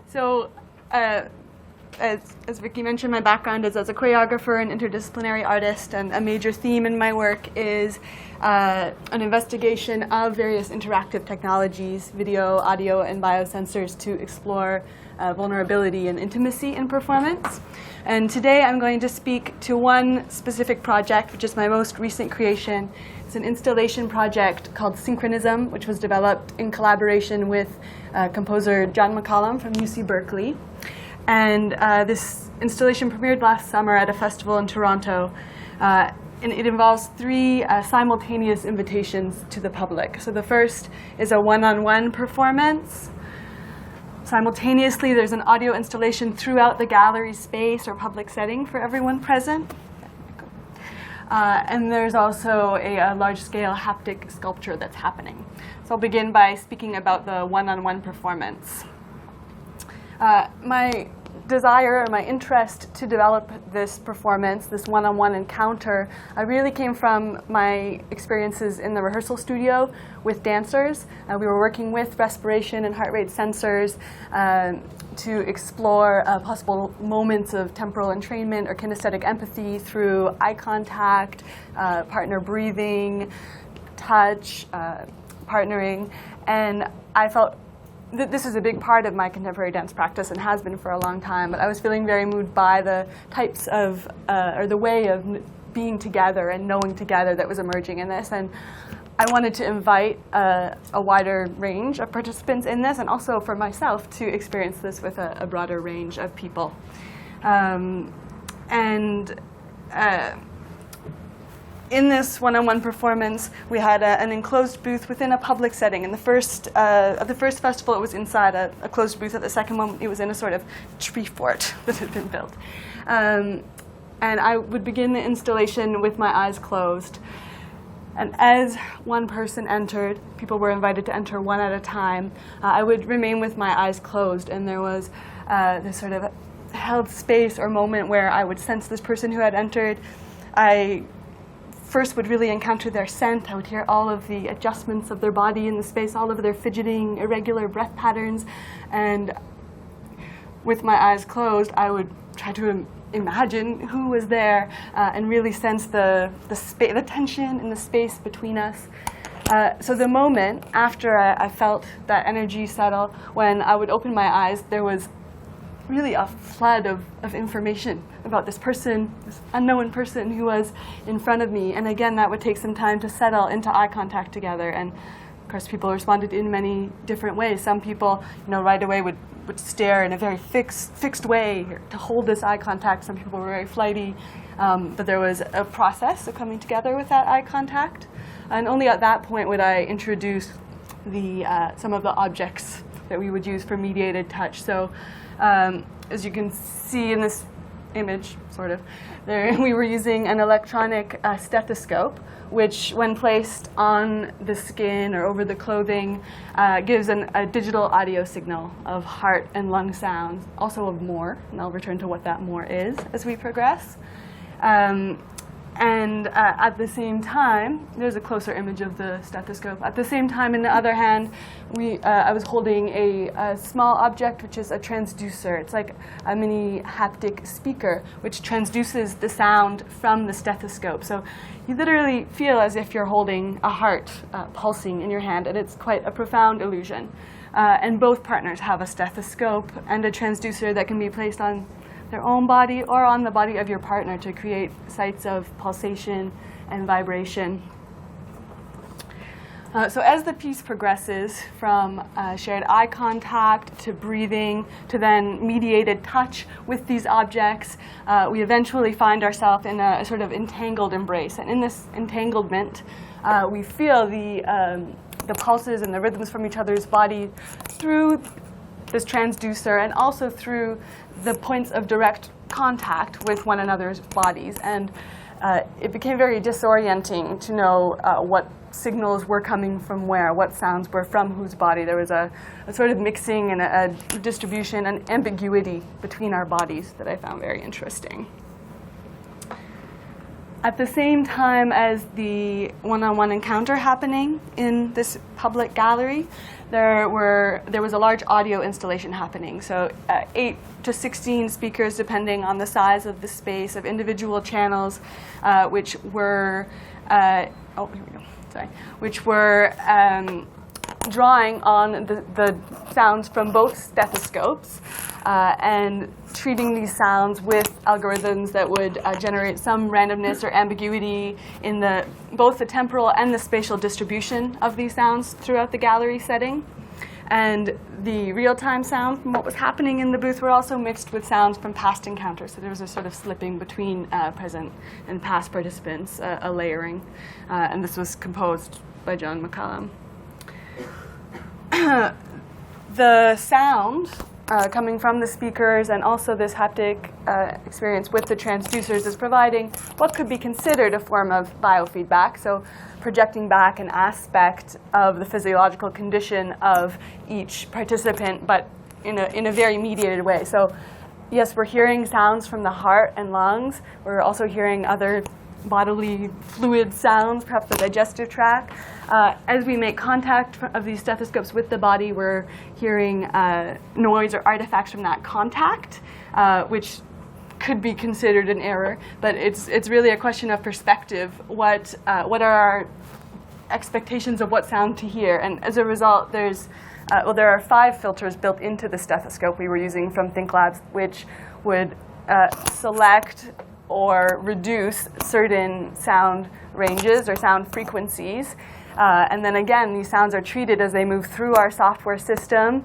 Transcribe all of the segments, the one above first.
So, as Vicky mentioned, my background is as a choreographer and interdisciplinary artist, and a major theme in my work is an investigation of various interactive technologies, video, audio, and biosensors to explore vulnerability and intimacy in performance. And today I'm going to speak to one specific project, which is my most recent creation. It's an installation project called Synchronism, which was developed in collaboration with composer John MacCallum from UC Berkeley. And this installation premiered last summer at a festival in Toronto. And it involves 3 simultaneous invitations to the public. So the first is a one-on-one performance. Simultaneously, there's an audio installation throughout the gallery space or public setting for everyone present. And there's also a large-scale haptic sculpture that's happening. So I'll begin by speaking about the one-on-one performance. My desire or my interest to develop this performance, this one-on-one encounter, really came from my experiences in the rehearsal studio with dancers. We were working with respiration and heart rate sensors to explore possible moments of temporal entrainment or kinesthetic empathy through eye contact, partner breathing, touch, partnering. And I felt this is a big part of my contemporary dance practice and has been for a long time, but I was feeling very moved by the types of, or the way of being together and knowing together that was emerging in this. And I wanted to invite a wider range of participants in this, and also for myself to experience this with a broader range of people. In this one-on-one performance, we had an enclosed booth within a public setting. In the first, at the first festival, it was inside a closed booth. At the second one, it was in a sort of tree fort that had been built. And I would begin the installation with my eyes closed. And as one person entered, people were invited to enter one at a time, I would remain with my eyes closed. And there was this sort of held space or moment where I would sense this person who had entered. I first would really encounter their scent. I would hear all of the adjustments of their body in the space, all of their fidgeting, irregular breath patterns. And with my eyes closed, I would try to imagine who was there and really sense the tension in the space between us. So the moment after I felt that energy settle, when I would open my eyes, there was really a flood of information about this person, this unknown person who was in front of me. And again, that would take some time to settle into eye contact together. And of course, people responded in many different ways. Some people, right away would stare in a very fixed way to hold this eye contact. Some people were very flighty. But there was a process of coming together with that eye contact. And only at that point would I introduce some of the objects that we would use for mediated touch. So as you can see in this image, sort of, we were using an electronic stethoscope, which, when placed on the skin or over the clothing, gives a digital audio signal of heart and lung sounds, also of more, and I'll return to what that more is as we progress. And at the same time, there's a closer image of the stethoscope. At the same time, in the other hand, I was holding a small object, which is a transducer. It's like a mini haptic speaker, which transduces the sound from the stethoscope. So you literally feel as if you're holding a heart pulsing in your hand, and it's quite a profound illusion. And both partners have a stethoscope and a transducer that can be placed on their own body or on the body of your partner to create sites of pulsation and vibration. So as the piece progresses from shared eye contact to breathing to then mediated touch with these objects, we eventually find ourselves in a sort of entangled embrace. And in this entanglement, we feel the pulses and the rhythms from each other's body through this transducer and also through the points of direct contact with one another's bodies. And it became very disorienting to know what signals were coming from where, what sounds were from whose body. There was a sort of mixing and a distribution and ambiguity between our bodies that I found very interesting. At the same time as the one-on-one encounter happening in this public gallery, there was a large audio installation happening. So 8 to 16 speakers, depending on the size of the space, of individual channels, which were drawing on the sounds from both stethoscopes and treating these sounds with algorithms that would generate some randomness or ambiguity in both the temporal and the spatial distribution of these sounds throughout the gallery setting. And the real-time sound from what was happening in the booth were also mixed with sounds from past encounters. So there was a sort of slipping between present and past participants, a layering. And this was composed by John MacCallum. The sound coming from the speakers and also this haptic experience with the transducers is providing what could be considered a form of biofeedback, so projecting back an aspect of the physiological condition of each participant, but in a very mediated way. So yes, we're hearing sounds from the heart and lungs. We're also hearing other bodily fluid sounds, perhaps the digestive tract. As we make contact of these stethoscopes with the body, we're hearing noise or artifacts from that contact, which could be considered an error. But it's really a question of perspective. What are our expectations of what sound to hear? And as a result, there are 5 filters built into the stethoscope we were using from ThinkLabs, which would select or reduce certain sound ranges or sound frequencies. And then again, these sounds are treated as they move through our software system,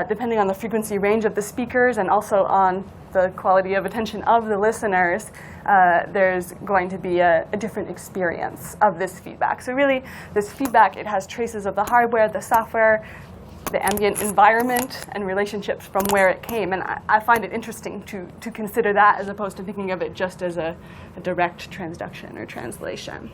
depending on the frequency range of the speakers and also on the quality of attention of the listeners. There's going to be a different experience of this feedback. So really, this feedback, it has traces of the hardware, the software, the ambient environment, and relationships from where it came. And I find it interesting to consider that as opposed to thinking of it just as a direct transduction or translation.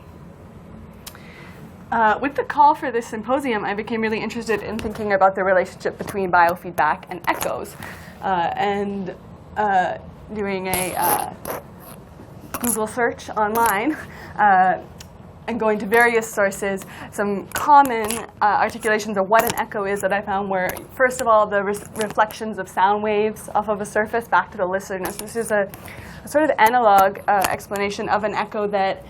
With the call for this symposium, I became really interested in thinking about the relationship between biofeedback and echoes, and doing a Google search online and going to various sources. Some common articulations of what an echo is that I found were, first of all, the reflections of sound waves off of a surface back to the listener. So this is a sort of analog explanation of an echo that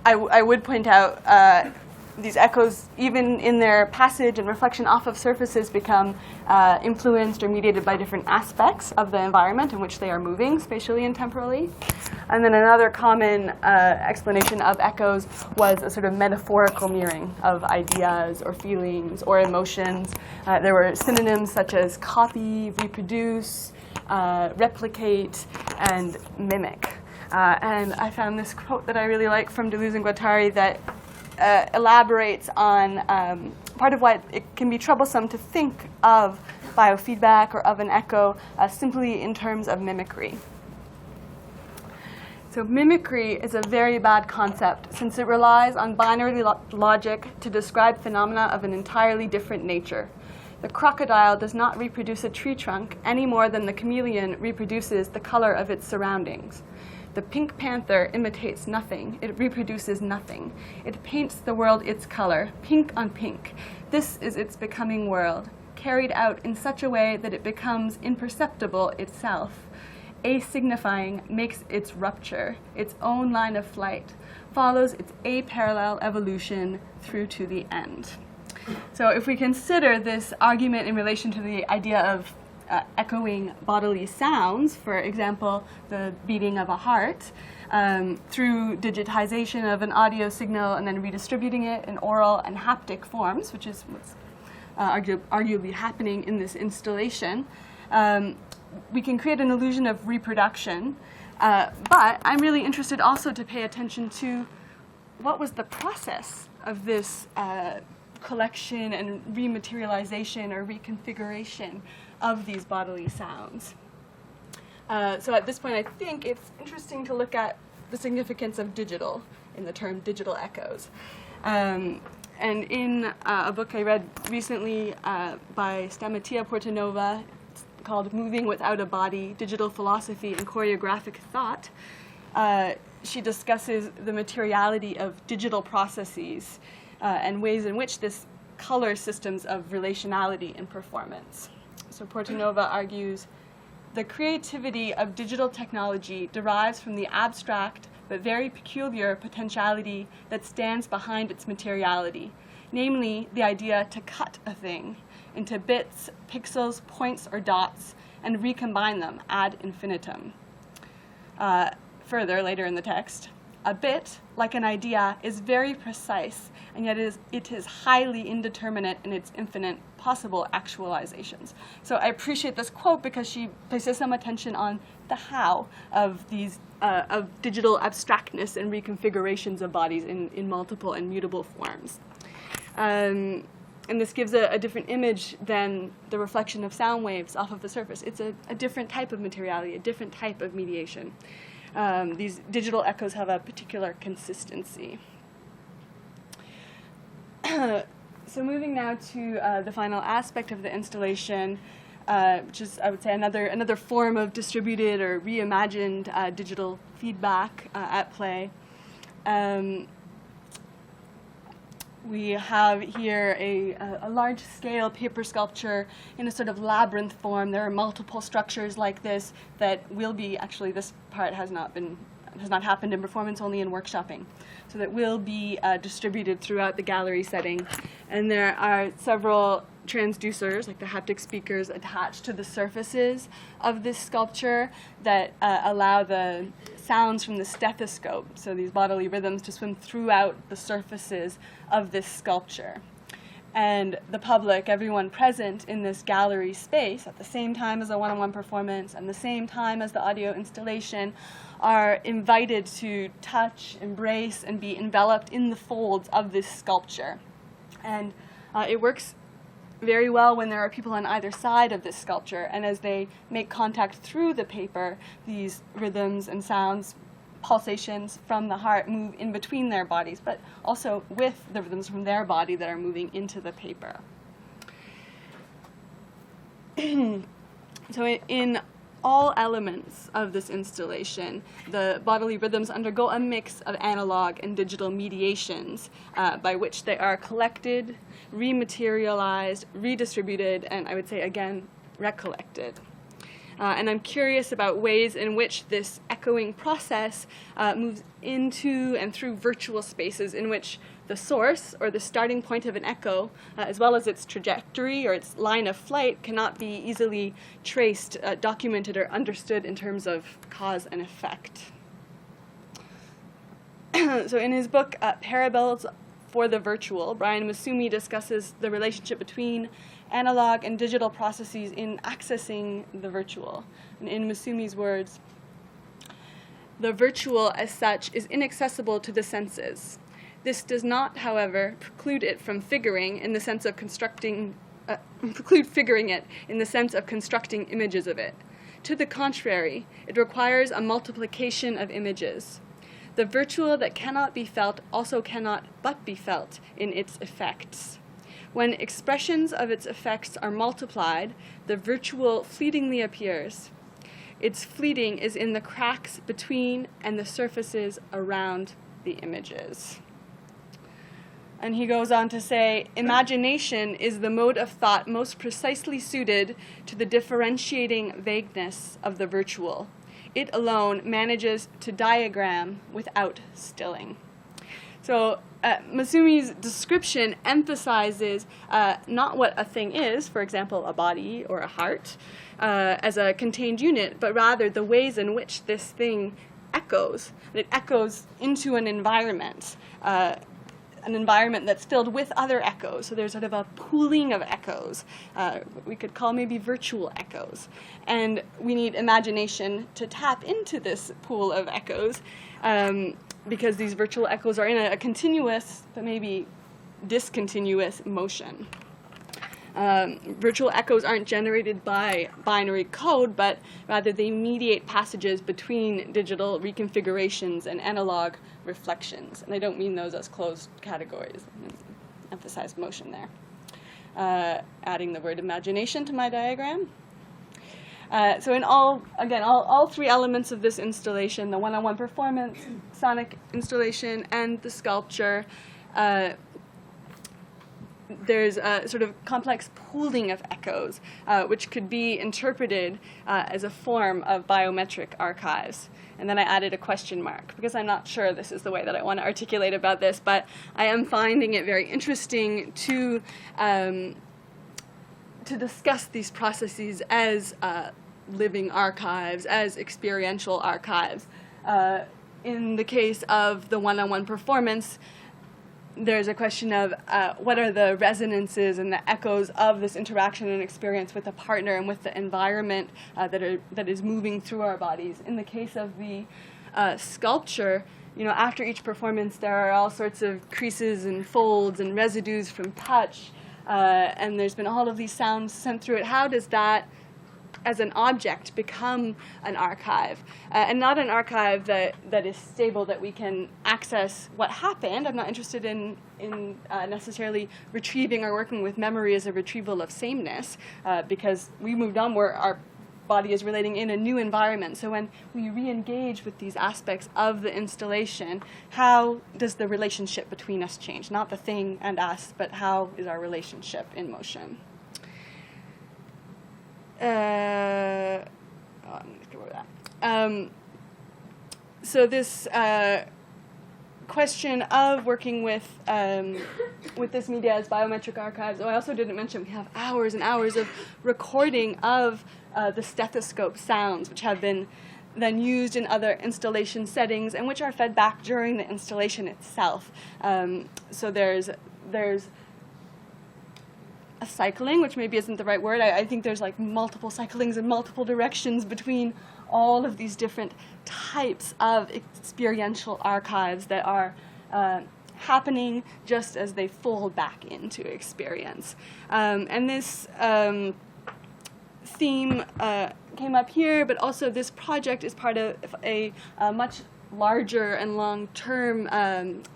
I would point out. These echoes, even in their passage and reflection off of surfaces, become influenced or mediated by different aspects of the environment in which they are moving, spatially and temporally. And then another common explanation of echoes was a sort of metaphorical mirroring of ideas or feelings or emotions. There were synonyms such as copy, reproduce, replicate, and mimic. And I found this quote that I really like from Deleuze and Guattari that elaborates on part of why it can be troublesome to think of biofeedback or of an echo simply in terms of mimicry. So mimicry is a very bad concept since it relies on binary logic to describe phenomena of an entirely different nature. The crocodile does not reproduce a tree trunk any more than the chameleon reproduces the color of its surroundings. The pink panther imitates nothing. It reproduces nothing. It paints the world its color, pink on pink. This is its becoming world, carried out in such a way that it becomes imperceptible itself. A-signifying makes its rupture, its own line of flight, follows its a-parallel evolution through to the end. So if we consider this argument in relation to the idea of echoing bodily sounds, for example, the beating of a heart, through digitization of an audio signal and then redistributing it in oral and haptic forms, which is what's arguably happening in this installation, we can create an illusion of reproduction. But I'm really interested also to pay attention to what was the process of this collection and rematerialization or reconfiguration of these bodily sounds. So at this point, I think it's interesting to look at the significance of digital in the term digital echoes. And in a book I read recently by Stamatia Portanova called Moving Without a Body, Digital Philosophy and Choreographic Thought, she discusses the materiality of digital processes and ways in which this colors systems of relationality in performance. So Portanova argues, the creativity of digital technology derives from the abstract but very peculiar potentiality that stands behind its materiality, namely the idea to cut a thing into bits, pixels, points, or dots, and recombine them ad infinitum. Further, later in the text, a bit, like an idea, is very precise, and yet it is highly indeterminate in its infinite possible actualizations. So I appreciate this quote because she places some attention on the how of these of digital abstractness and reconfigurations of bodies in multiple and mutable forms. And this gives a different image than the reflection of sound waves off of the surface. It's a different type of materiality, a different type of mediation. These digital echoes have a particular consistency. So moving now to the final aspect of the installation, which is, I would say, another form of distributed or reimagined digital feedback at play. We have here a large-scale paper sculpture in a sort of labyrinth form. There are multiple structures like this that will be, actually this part has not happened in performance, only in workshopping. So that will be distributed throughout the gallery setting. And there are several transducers, like the haptic speakers, attached to the surfaces of this sculpture that allow the sounds from the stethoscope, so these bodily rhythms, to swim throughout the surfaces of this sculpture. And the public, everyone present in this gallery space at the same time as a one-on-one performance and the same time as the audio installation, are invited to touch, embrace, and be enveloped in the folds of this sculpture. And it works very well when there are people on either side of this sculpture, and as they make contact through the paper, these rhythms and sounds, pulsations from the heart, move in between their bodies, but also with the rhythms from their body that are moving into the paper. So in all elements of this installation, the bodily rhythms undergo a mix of analog and digital mediations by which they are collected, rematerialized, redistributed, and I would say again, recollected. And I'm curious about ways in which this echoing process moves into and through virtual spaces in which the source, or the starting point of an echo, as well as its trajectory or its line of flight, cannot be easily traced, documented, or understood in terms of cause and effect. So in his book, Parables for the Virtual, Brian Masumi discusses the relationship between analog and digital processes in accessing the virtual. And in Masumi's words, the virtual as such is inaccessible to the senses. This does not, however, preclude it from figuring in the sense of constructing, figuring it in the sense of constructing images of it. To the contrary, it requires a multiplication of images. The virtual that cannot be felt also cannot but be felt in its effects. When expressions of its effects are multiplied, the virtual fleetingly appears. Its fleeting is in the cracks between and the surfaces around the images. And he goes on to say, imagination is the mode of thought most precisely suited to the differentiating vagueness of the virtual. It alone manages to diagram without stilling. So Masumi's description emphasizes not what a thing is, for example, a body or a heart, as a contained unit, but rather the ways in which this thing echoes. It echoes into an environment that's filled with other echoes. So there's sort of a pooling of echoes, we could call maybe virtual echoes. And we need imagination to tap into this pool of echoes, because these virtual echoes are in a continuous, but maybe discontinuous motion. Virtual echoes aren't generated by binary code, but rather they mediate passages between digital reconfigurations and analog reflections. And I don't mean those as closed categories. Emphasize motion there. Adding the word imagination to my diagram. So in all three elements of this installation, the one-on-one performance, sonic installation, and the sculpture, there's a sort of complex pooling of echoes, which could be interpreted as a form of biometric archives. And then I added a question mark, because I'm not sure this is the way that I want to articulate about this, but I am finding it very interesting to discuss these processes as living archives, as experiential archives. In the case of the one-on-one performance, there's a question of what are the resonances and the echoes of this interaction and experience with a partner and with the environment that is moving through our bodies. In the case of the sculpture, after each performance, there are all sorts of creases and folds and residues from touch, and there's been all of these sounds sent through it. How does that, as an object, become an archive? And not an archive that is stable, that we can access what happened. I'm not interested in necessarily retrieving or working with memory as a retrieval of sameness, because we moved on where our body is relating in a new environment. So when we re-engage with these aspects of the installation, how does the relationship between us change? Not the thing and us, but how is our relationship in motion? I'm going to go over that. So this question of working with this media as biometric archives. Oh, I also didn't mention we have hours and hours of recording of the stethoscope sounds, which have been then used in other installation settings and which are fed back during the installation itself. So there's a cycling, which maybe isn't the right word. I think there's like multiple cyclings in multiple directions between all of these different types of experiential archives that are happening just as they fold back into experience. And this theme came up here, but also this project is part of a much larger and long-term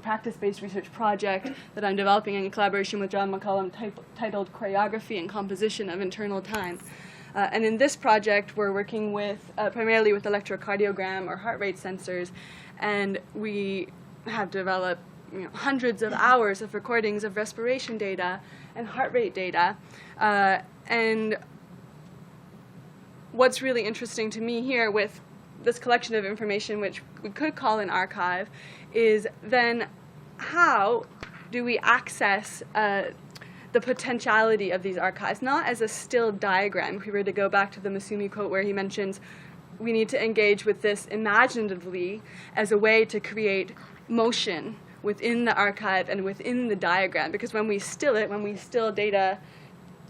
practice-based research project that I'm developing in collaboration with John MacCallum titled Choreography and Composition of Internal Time. And in this project, we're working with primarily with electrocardiogram or heart rate sensors, and we have developed hundreds of hours of recordings of respiration data and heart rate data. And what's really interesting to me here with this collection of information, which we could call an archive, is then how do we access the potentiality of these archives, not as a still diagram. If we were to go back to the Masumi quote where he mentions we need to engage with this imaginatively as a way to create motion within the archive and within the diagram, because when we still it, when we still data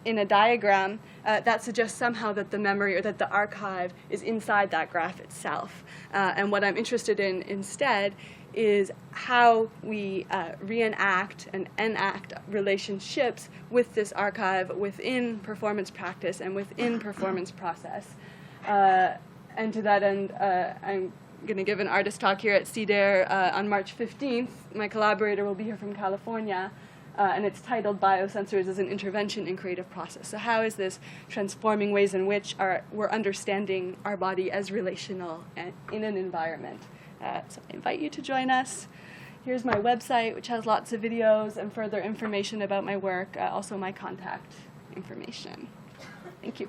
in a diagram, that suggests somehow that the memory or that the archive is inside that graph itself. And what I'm interested in instead is how we reenact and enact relationships with this archive within performance practice and within performance process. And to that end, I'm going to give an artist talk here at CDARE on March 15th. My collaborator will be here from California. And it's titled Biosensors as an Intervention in Creative Process. So how is this transforming ways in which we're understanding our body as relational and in an environment? So I invite you to join us. Here's my website, which has lots of videos and further information about my work, also my contact information. Thank you.